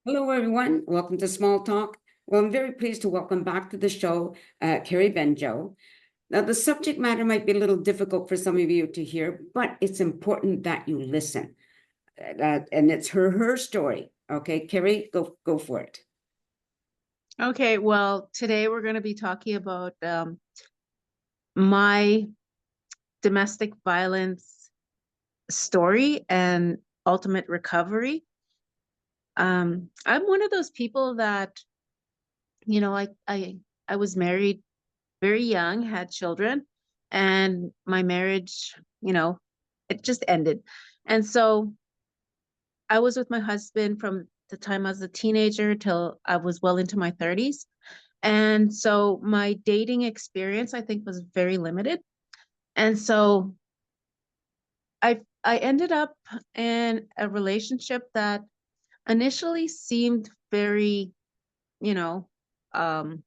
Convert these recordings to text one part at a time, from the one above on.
Hello, everyone. Welcome to Small Talk. Well, I'm very pleased to welcome back to the show, Kerry Benjoe. Now, the subject matter might be a little difficult for some of you to hear, but it's important that you listen. And it's her story. Okay, Kerry, go for it. Okay, well, today we're going to be talking about my domestic violence story and ultimate recovery. I'm one of those people that, you know, I was married very young, had children, and my marriage, it just ended. And so I was with my husband from the time I was a teenager till I was well into my 30s. And so my dating experience, I think, was very limited. And so I ended up in a relationship that initially seemed very, you know, um,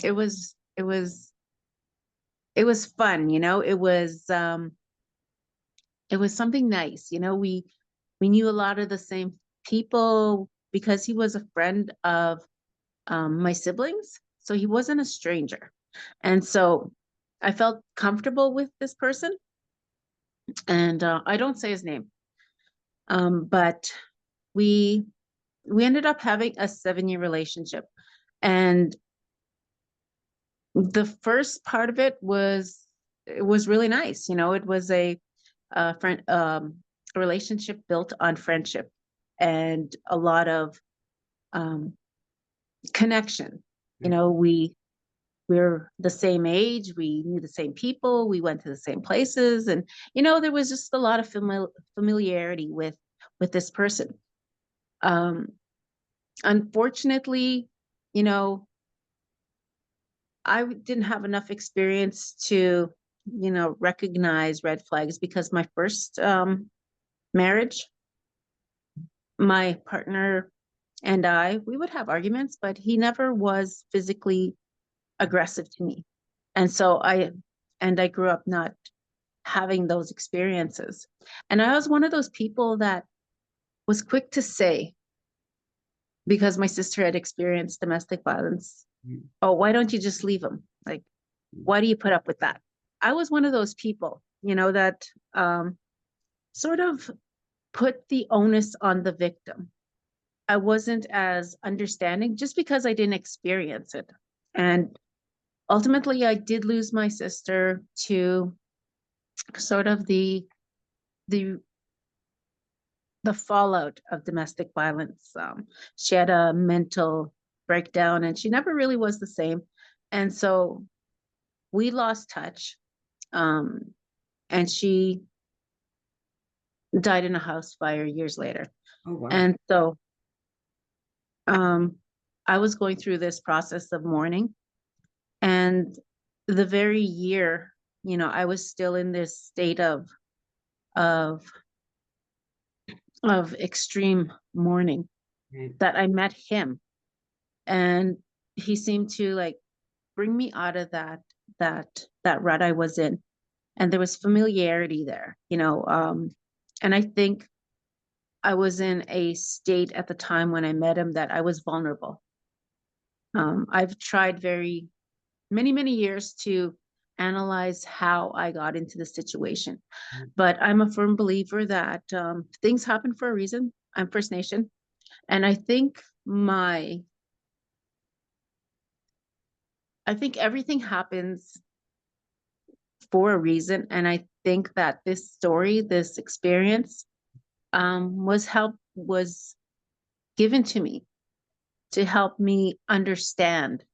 it was it was it was fun, it was something nice. We knew a lot of the same people because he was a friend of my siblings, so he wasn't a stranger. And so I felt comfortable with this person, and I don't say his name, but we we ended up having a 7-year relationship, and the first part of it was really nice. It was a friend a relationship built on friendship and a lot of um, connection. We're the same age, we knew the same people, we went to the same places, and there was just a lot of familiarity with this person. um Unfortunately, you know didn't have enough experience to recognize red flags, because my first marriage, my partner and we would have arguments, but he never was physically aggressive to me. And so I grew up not having those experiences. And I was one of those people that was quick to say, because my sister had experienced domestic violence, oh, why don't you just leave him? Like, why do you put up with that? I was one of those people, that sort of put the onus on the victim. I wasn't as understanding just because I didn't experience it. And ultimately, I did lose my sister to sort of the the fallout of domestic violence. She had a mental breakdown, and she never really was the same. And so we lost touch. Um, and she died in a house fire years later. Oh, wow. And so um, I was going through this process of mourning. And the very year, I was still in this state of of extreme mourning, Right. that I met him. And he seemed to like bring me out of that rut I was in. And there was familiarity there, and I think I was in a state at the time when I met him that I was vulnerable. I've tried very many, many years to analyze how I got into the situation, but I'm a firm believer that things happen for a reason. I'm First Nation, and I think everything happens for a reason. And I think that this story, this experience, was given to me to help me understand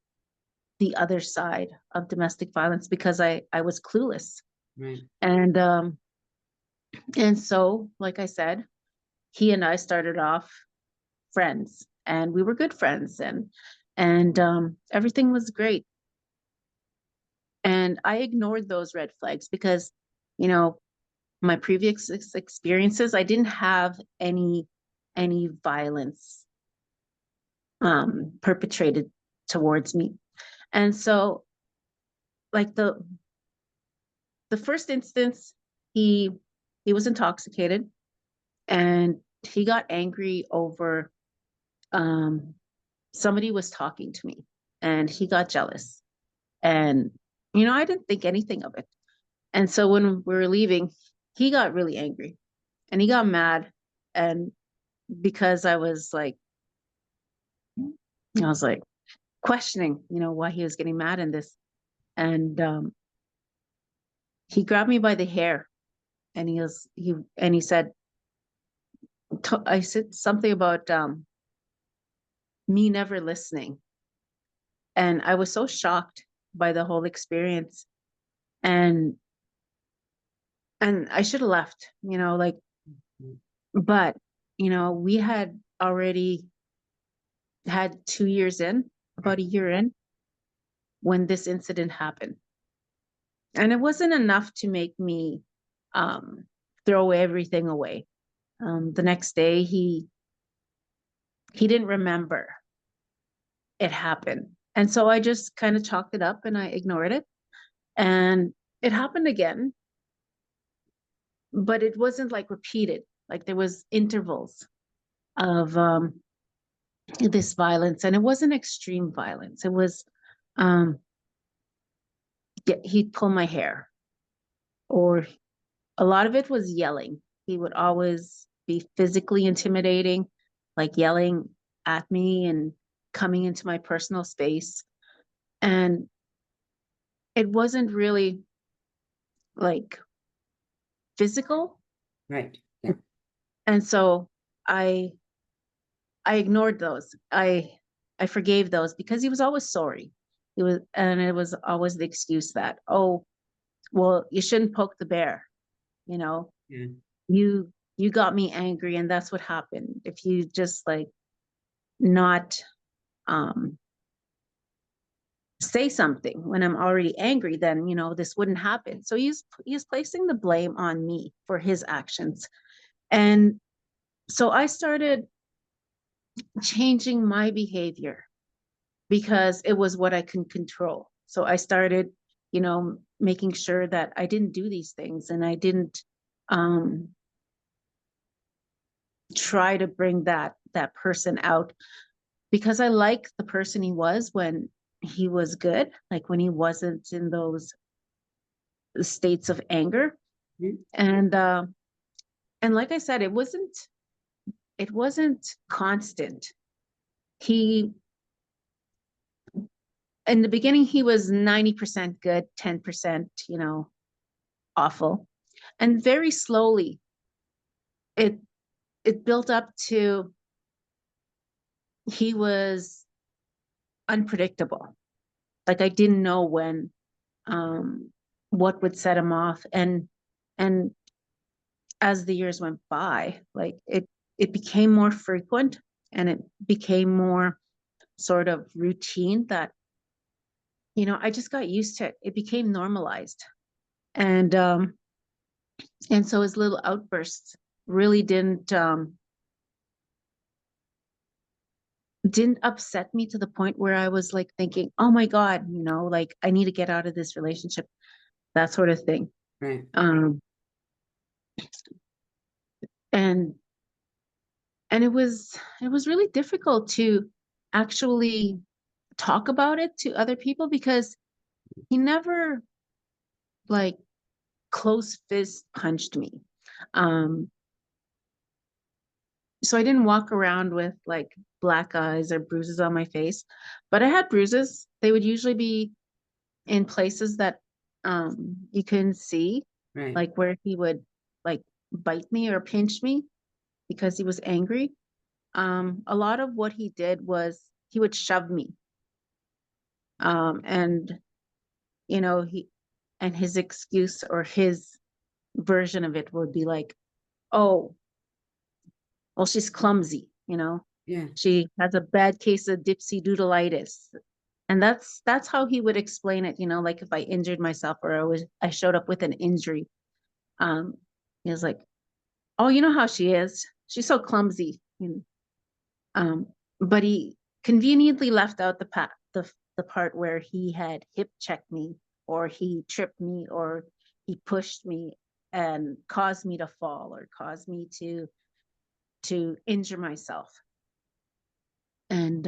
the other side of domestic violence, because I was clueless. Right. And so, like I said, he and I started off friends, and we were good friends, and everything was great. And I ignored those red flags because, you know, my previous experiences, I didn't have any violence perpetrated towards me. And so, like the first instance, he he was intoxicated, and he got angry over somebody was talking to me, and he got jealous. And I didn't think anything of it. And so when we were leaving, he got really angry and he got mad. And because I was like questioning, why he was getting mad in this. And he grabbed me by the hair, and he said, I said something about me never listening. And I was so shocked by the whole experience. And I should have left, but we had already had 2 years in, about a year in, when this incident happened. And it wasn't enough to make me throw everything away. The next day, he didn't remember it happened. And so I just kind of chalked it up and I ignored it. And it happened again, but it wasn't like repeated. Like there was intervals of this violence, and it wasn't extreme violence. It was, he'd pull my hair, or a lot of it was yelling. He would always be physically intimidating, like yelling at me and coming into my personal space. And it wasn't really like physical. Right. Yeah. And so I ignored those. I forgave those because he was always sorry. And it was always the excuse that, oh, well, you shouldn't poke the bear, you know. Yeah. You got me angry, and that's what happened. If you just like not say something when I'm already angry, then this wouldn't happen. So he's placing the blame on me for his actions. And so I started changing my behavior because it was what I can control. So I started, making sure that I didn't do these things, and I didn't try to bring that person out, because I like the person he was when he was good, like when he wasn't in those states of anger. Mhm. And like I said, it wasn't constant. He In the beginning, he was 90% good, 10%, awful. And very slowly it built up to, he was unpredictable. Like I didn't know when, what would set him off. And as the years went by, like it became more frequent, and it became more sort of routine that, I just got used to it. It became normalized. And so his little outbursts really didn't upset me to the point where I was like thinking, oh my God, like I need to get out of this relationship, that sort of thing. Right. And it was really difficult to actually talk about it to other people, because he never like close fist punched me. Um, so I didn't walk around with like black eyes or bruises on my face, but I had bruises. They would usually be in places that you couldn't see, Right. like where he would like bite me or pinch me because he was angry. A lot of what he did was he would shove me. And he and his excuse or his version of it would be like, oh, well, she's clumsy, Yeah. she has a bad case of dipsy doodleitis. And that's how he would explain it, like if I injured myself or I showed up with an injury. um he was like, oh, you know how she is, she's so clumsy. um but he conveniently left out the part where he had hip checked me, or he tripped me, or he pushed me and caused me to fall, or caused me to to injure myself. And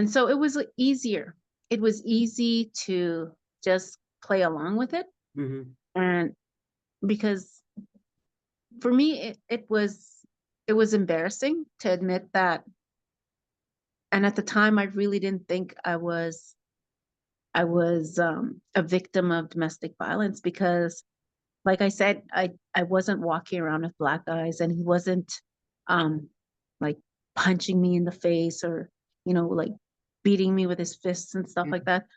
so it was easier. It was easy to just play along with it. Mhm. And because for me, it was embarrassing to admit that. And at the time, I really didn't think I was a victim of domestic violence because, like I said, I wasn't walking around with black eyes, and he wasn't um like punching me in the face or like beating me with his fists and stuff Yeah. like that.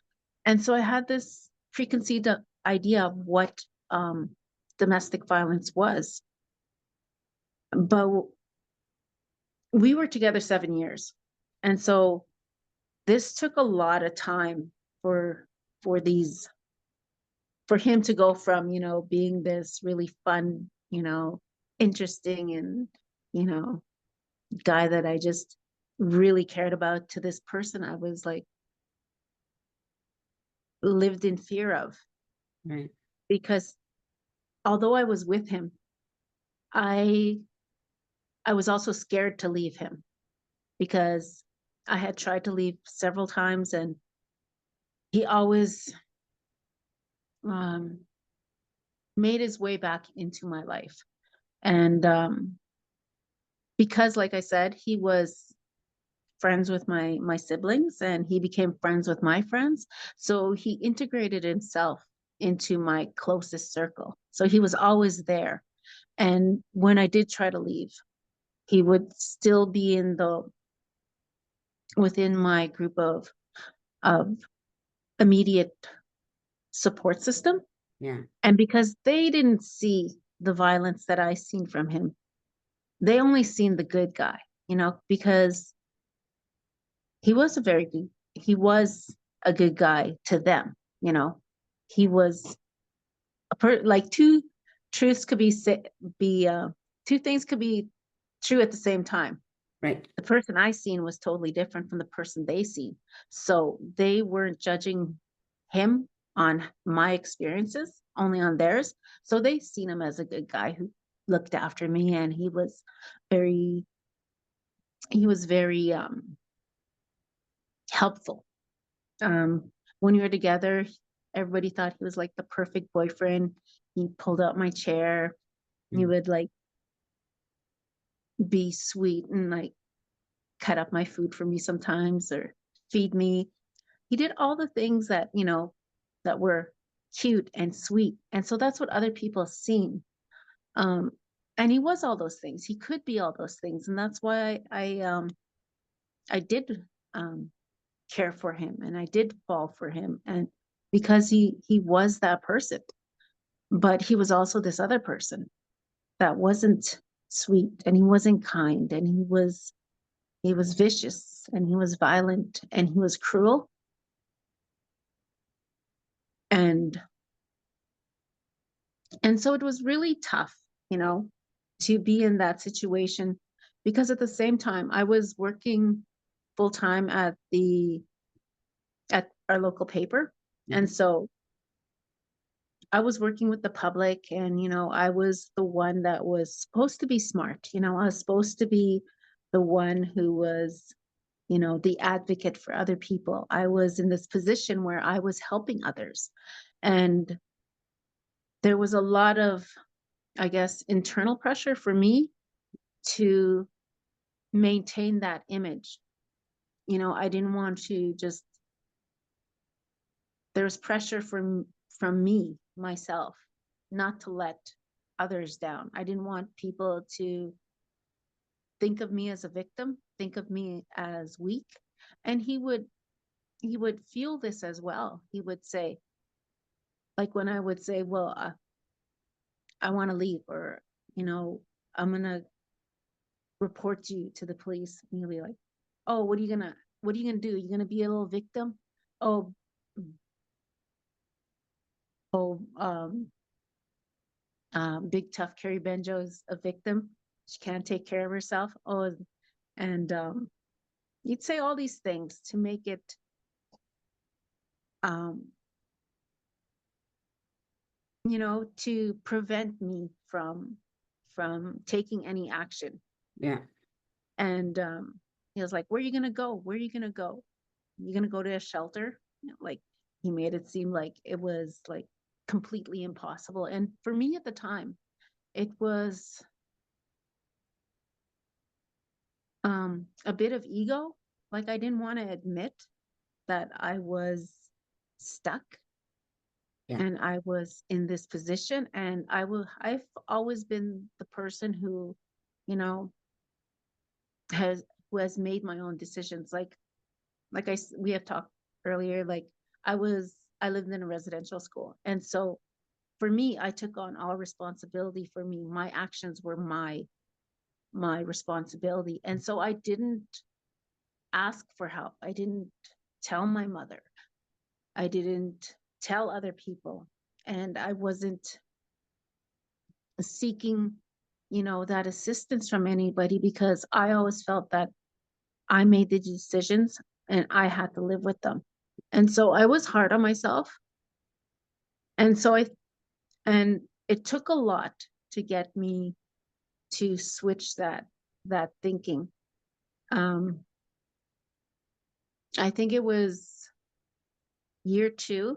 And so I had this preconceived idea of what domestic violence was. But we were together 7 years. And so this took a lot of time for for these for him to go from, being this really fun, interesting and, you know, guy that I just really cared about to this person I was like lived in fear of. Right. Because although I was with him, I I was also scared to leave him because I had tried to leave several times and he always um made his way back into my life. And because like I said, he was friends with my siblings and he became friends with my friends, so he integrated himself into my closest circle. So he was always there. And when I did try to leave, he would still be in the within my group of immediate support system. Yeah. And because they didn't see the violence that I seen from him, they only seen the good guy, because he was a very good, he was a good guy to them, you know. He was like truths could be two things could be true at the same time. Right. The person I seen was totally different from the person they seen. So they weren't judging him on my experiences, only on theirs. So they seen him as a good guy who looked after me, and very very helpful. When we were together, everybody thought he was like the perfect boyfriend. He pulled out my chair. He Mm. would like be sweet and like cut up my food for me sometimes or feed me. He did all the things that, that were cute and sweet. And so that's what other people seen. Um, and he was all those things. He could be all those things. And that's why I did um, care for him and I did fall for him. And because he was that person, but he was also this other person that wasn't sweet and he wasn't kind and he was vicious and he was violent and he was cruel. And so it was really tough, you know, to be in that situation because at the same time I was working full time at our local paper. And Mhm. so I was working with the public and, I was the one that was supposed to be smart. I was supposed to be the one who was, the advocate for other people. I was in this position where I was helping others. And there was a lot of, I guess, internal pressure for me to maintain that image. I didn't want to just, there's pressure from me, myself, not to let others down. I didn't want people to think of me as a victim, think of me as weak. And he would feel this as well. He would say, like when I would say, well, I want to leave, or, I'm going to report you to the police. And he'll be like, oh, what are you gonna do? You gonna be a little victim? Oh, oh, big tough Kerry Benjoe is a victim. She can't take care of herself. Oh, and you'd say all these things to make it, um, to prevent me from from taking any action. Yeah. And he was like, where are you gonna go? Where are you gonna go? You gonna go to a shelter? Like, he made it seem like it was like completely impossible. And for me at the time, it was a bit of ego. Like, I didn't want to admit that I was stuck Yeah. and I was in this position. And I've always been the person who, you know, who has made my own decisions. Like we have talked earlier, like I lived in a residential school. And so for me, I took on all responsibility for me. My actions were my responsibility. And so I didn't ask for help. I didn't tell my mother. I didn't tell other people. And I wasn't seeking, that assistance from anybody, because I always felt that I made the decisions and I had to live with them. And so I was hard on myself. And so and it took a lot to get me to switch that thinking. I think it was year 2,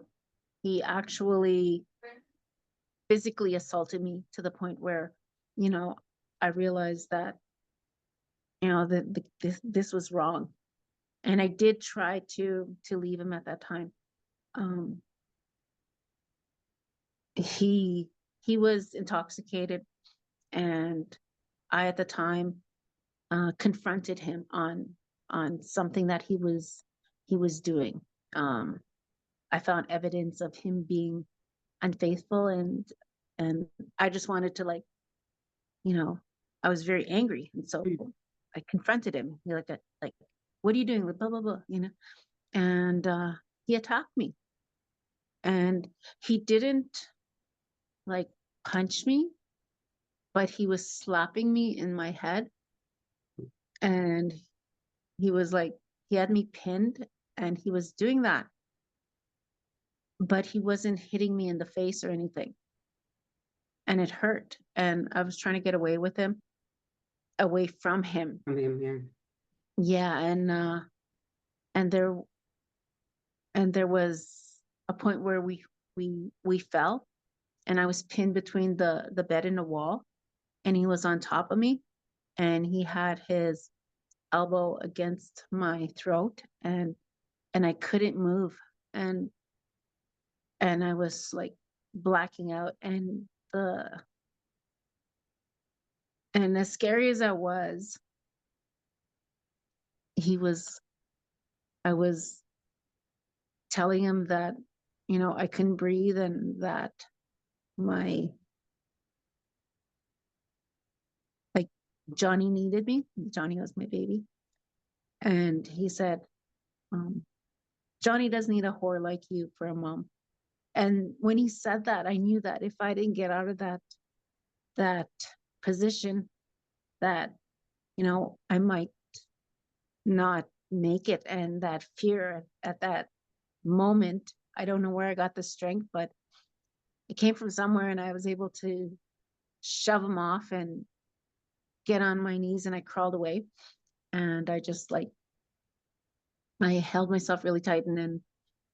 he actually physically assaulted me to the point where, I realized that, this was wrong. And I did try to leave him at that time. Um, he was intoxicated, and I at the time confronted him on something that he was doing. I found evidence of him being unfaithful, and I just wanted to, like, I was very angry, and so I confronted him. Like, what are you doing? Blah blah blah, and he attacked me, and he didn't like punch me, but he was slapping me in my head, and he had me pinned, and he was doing that, but he wasn't hitting me in the face or anything. And it hurt. And I was trying to get away from him. From him, yeah. Yeah. And there was a point where we fell, and I was pinned between the bed and the wall, and he was on top of me, and he had his elbow against my throat, and I couldn't move. And I was like blacking out, and as scary as I was, I was telling him that, I couldn't breathe, and that my, like, Johnny needed me. Johnny was my baby. And he said, Johnny doesn't need a whore like you for a mom. And when he said that, I knew that if I didn't get out of that position, that, I might not make it. And that fear at that moment, I don't know where I got the strength, but it came from somewhere, and I was able to shove him off and get on my knees, and I crawled away, and I just, like, I held myself really tight, and then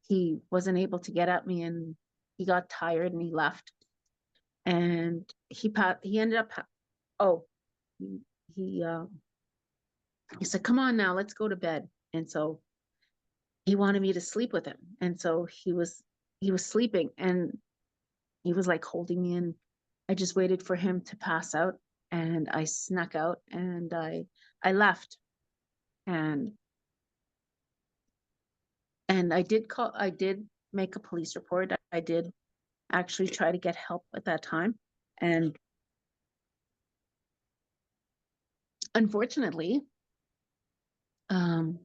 he wasn't able to get at me, and he got tired and he left. And he ended up oh he he, he said, come on now, let's go to bed. And so he wanted me to sleep with him, and so he was sleeping, and he was like holding me, and I just waited for him to pass out, and I snuck out, and I left. and and I did make a police report. I did actually try to get help at that time, and unfortunately, um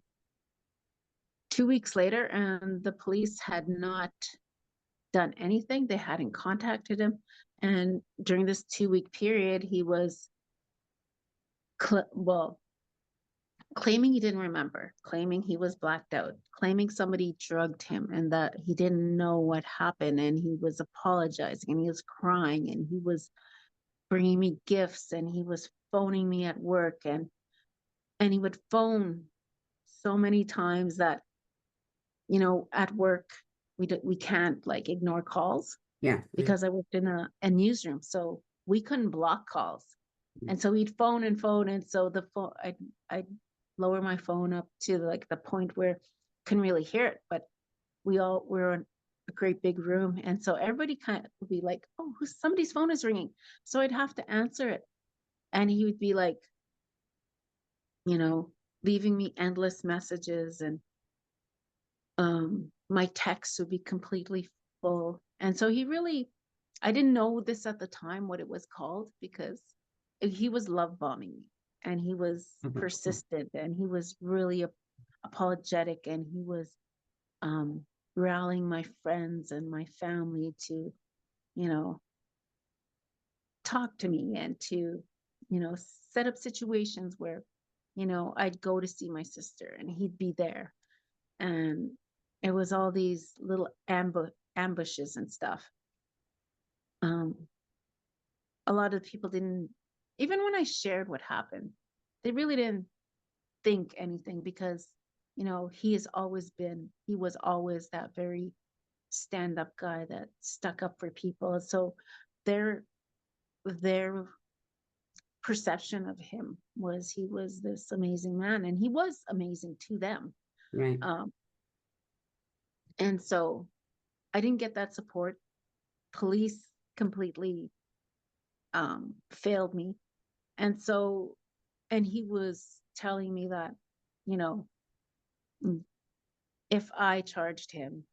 2 weeks later, and the police had not done anything. They hadn't contacted him. And during this 2-week period, he was claiming he didn't remember, claiming he was blacked out, claiming somebody drugged him and that he didn't know what happened, and he was apologizing, and he was crying, and he was bringing me gifts, and he was phoning me at work, and he would phone so many times that, you know, at work we can't like ignore calls Yeah. because I worked in a newsroom, so we couldn't block calls. And so he'd phone and phone, and so the phone I'd lower my phone up to like the point where I couldn't really hear it, but we're in a great big room, and so everybody kind of would be like, "Oh, somebody's phone is ringing," so I'd have to answer it, and he would be like, you know, leaving me endless messages, and my texts would be completely full. And so he really, I didn't know this at the time what it was called, because he was love bombing me, and he was persistent, and he was really apologetic, and he was um rallying my friends and my family to, you know, talk to me, and to, you know, set up situations where, you know, I'd go to see my sister and he'd be there. And it was all these little ambushes and stuff. Um, a lot of people didn't, even when I shared what happened, they really didn't think anything, because, you know, he was always that very stand up guy that stuck up for people. So their their perception of him was he was this amazing man, and he was amazing to them. Right. And so I didn't get that support. Police completely failed me. And so, and he was telling me that, you know, if I charged him,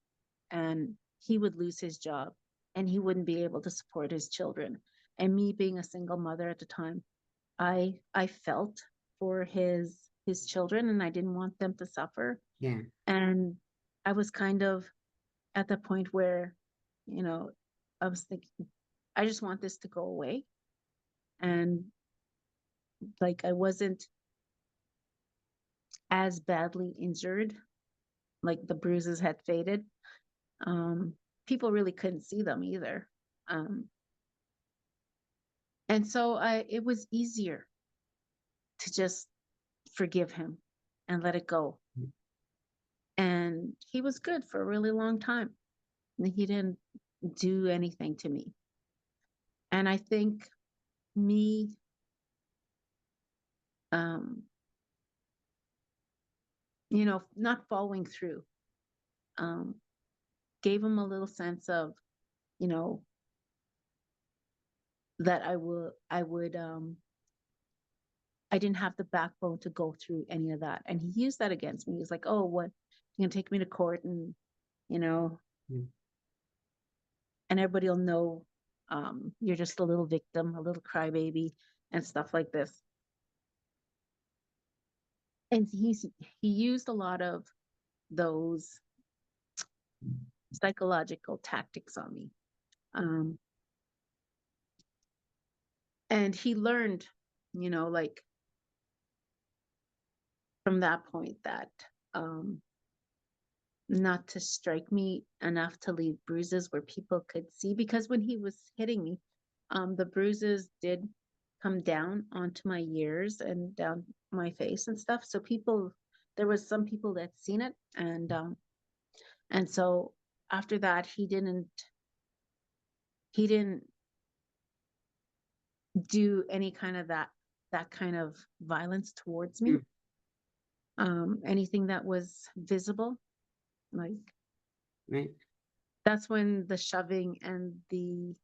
and he would lose his job, and he wouldn't be able to support his children. And me being a single mother at the time, I felt for his children, and I didn't want them to suffer. Yeah. And I was kind of at the point where, you know, I was thinking, I just want this to go away. And like, I wasn't as badly injured, like the bruises had faded. Um, People really couldn't see them either. Um, and so it was easier to just forgive him and let it go. And he was good for a really long time. He didn't do anything to me. And I think me, um, you know, not following through, um, gave him a little sense of, you know, that I didn't have the backbone to go through any of that. And he used that against me. He's like, "Oh, what, you gonna take me to court, and, you know, and everybody will know, you're just a little victim, a little crybaby, and stuff like this." And he used a lot of those psychological tactics on me. Um, and he learned, you know, like from that point, that um, not to strike me enough to leave bruises where people could see. Because when he was hitting me, the bruises did come down onto my ears and down my face and stuff. So there was some people that seen it, and so after that, he didn't do any kind of that kind of violence towards me. Anything that was visible, like, Right. that's when the shoving and the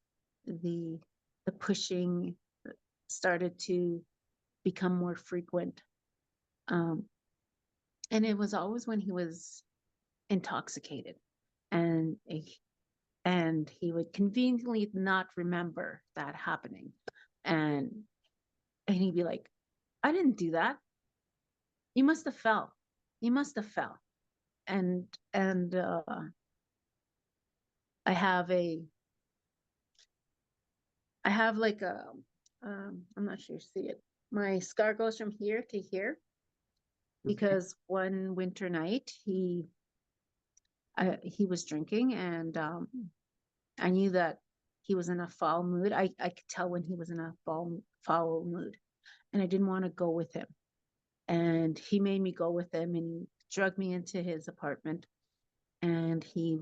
the pushing started to become more frequent. Um, and it was always when he was intoxicated, and he would conveniently not remember that happening, and he'd be like, "I didn't do that. You must have fell. You must have fell." And I have a I have like a I'm not sure you see it. My scar goes from here to here, because one winter night he was drinking, and I knew that he was in a foul mood. I could tell when he was in a foul mood, and I didn't want to go with him. And he made me go with him, and he drug me into his apartment, and he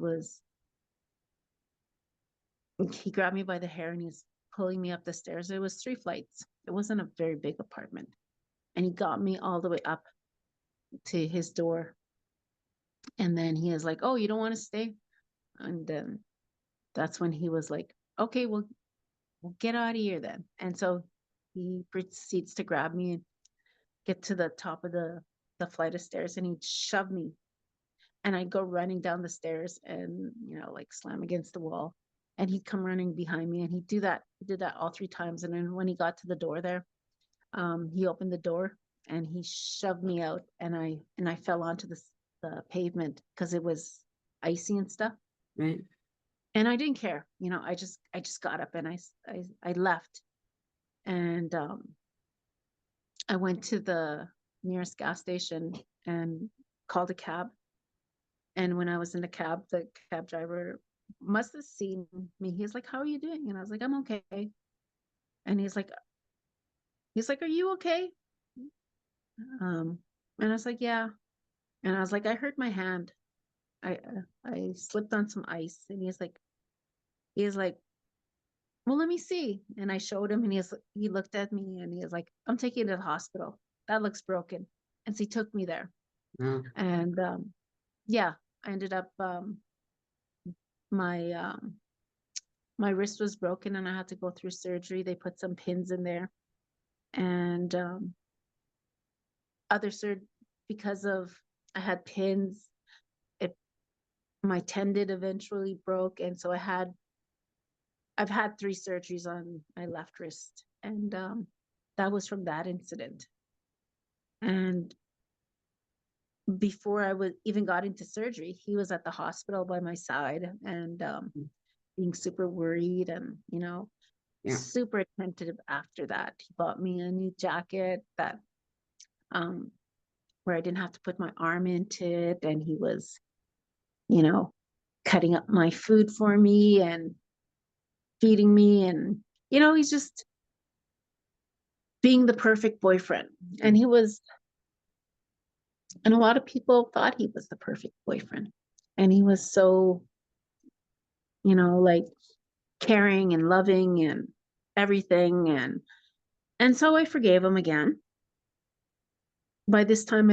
grabbed me by the hair and he's pulling me up the stairs. It was 3 flights. It wasn't a very big apartment. And he got me all the way up to his door. And then he was like, "Oh, you don't want to stay?" And then that's when he was like, "Okay, we'll get out of here then." And so he proceeds to grab me and get to the top of the flight of stairs, and he'd shove me. And I'd go running down the stairs and, like slam against the wall. And he'd come running behind me, and he'd do that. He did that all 3 times. And then when he got to the door there, he opened the door and he shoved me out, and I fell onto the pavement because it was icy and stuff. Right. And I didn't care. I just got up and I left. And I went to the nearest gas station and called a cab. And when I was in the cab driver must have seen me. He's like, "How are you doing?" And I was like, "I'm okay." And he's like, "Are you okay?" And I was like, "Yeah." And I was like, "I hurt my hand. I slipped on some ice." And he's like, "Well, let me see." And I showed him, and he looked at me and he was like, "I'm taking you to the hospital. That looks broken." And so he took me there. Wow. And yeah, I ended up my my wrist was broken and I had to go through surgery. They put some pins in there, and because of I had pins, my tendon eventually broke, and so I've had 3 surgeries on my left wrist, and that was from that incident. And before I was even got into surgery, he was at the hospital by my side, and being super worried, and Yeah. super attentive after that. He bought me a new jacket that where I didn't have to put my arm into it, and he was, cutting up my food for me and feeding me, and he's just being the perfect boyfriend. And and a lot of people thought he was the perfect boyfriend, and he was so, like caring and loving and everything. And so I forgave him again. By this time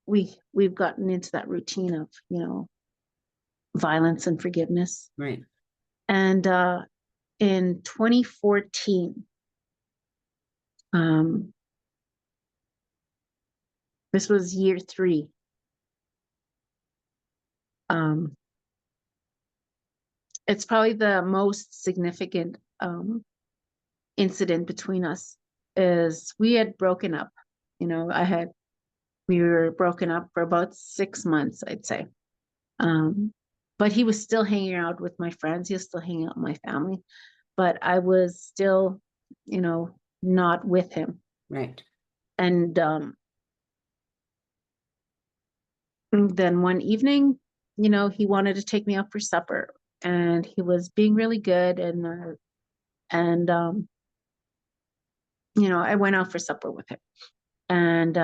we've gotten into that routine of, violence and forgiveness. Right. And in 2014, this was year 3. It's probably the most significant incident between us. Is we had broken up. We were broken up for about 6 months, I'd say. But he was still hanging out with my friends. He was still hanging out with my family. But I was still, not with him. Right. And then one evening, he wanted to take me out for supper, and he was being really good. And I went out for supper with him, and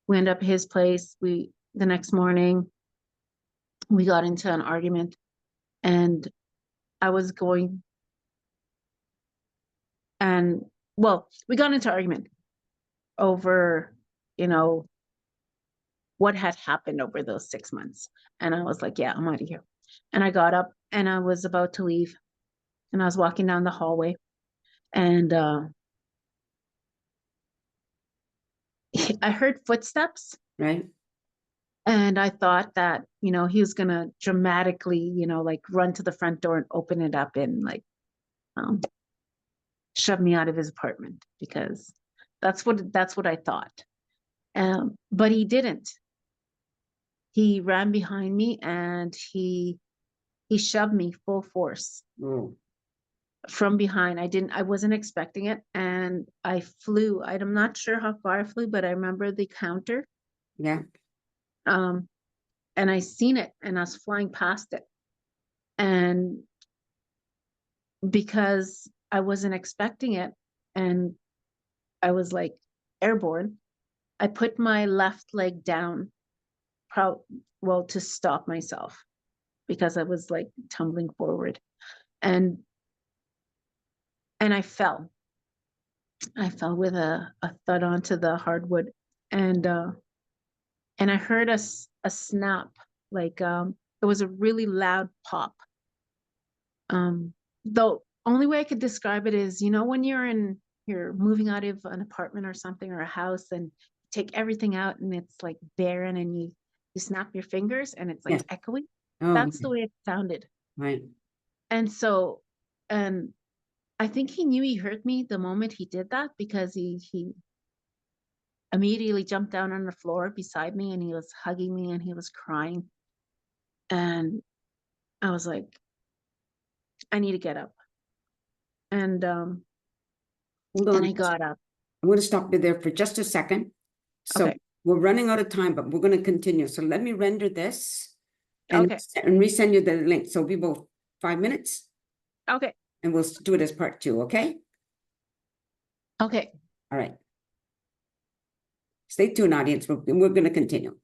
we ended up at his place. The next morning, we got into an argument, and I was going, and well, we got into argument over, what had happened over those 6 months. And I was like, "Yeah, I'm out of here." And I got up and I was about to leave, and I was walking down the hallway, and I heard footsteps, Right. and I thought that, he was going to dramatically, like run to the front door and open it up and like shove me out of his apartment, because that's what I thought. But he didn't. He ran behind me and he shoved me full force Oh. from behind. I wasn't expecting it, and I flew. I'm not sure how far I flew, but I remember the counter. Yeah. And I seen it, and I was flying past it. And because I wasn't expecting it, and I was like airborne. I put my left leg down, to stop myself, because I was like tumbling forward, and I fell. I fell with a thud onto the hardwood, and I heard a snap, like it was a really loud pop. The only way I could describe it is, when you're moving out of an apartment or something, or a house, and take everything out and it's like barren, and you snap your fingers and it's like Yes. echoing. Oh, That's the way it sounded. right. And so, and I think he knew he hurt me the moment he did that, because he immediately jumped down on the floor beside me, and he was hugging me and he was crying. And I was like, I need to get up. And Hold and on. I got up. I'm going to stop you there for just a second. So Okay. we're running out of time, but we're going to continue. So let me render this and, Okay. and resend you the link. So it'll be both 5 minutes, Okay. and we'll do it as part 2. Okay. Okay. All right. Stay tuned, audience. We're going to continue.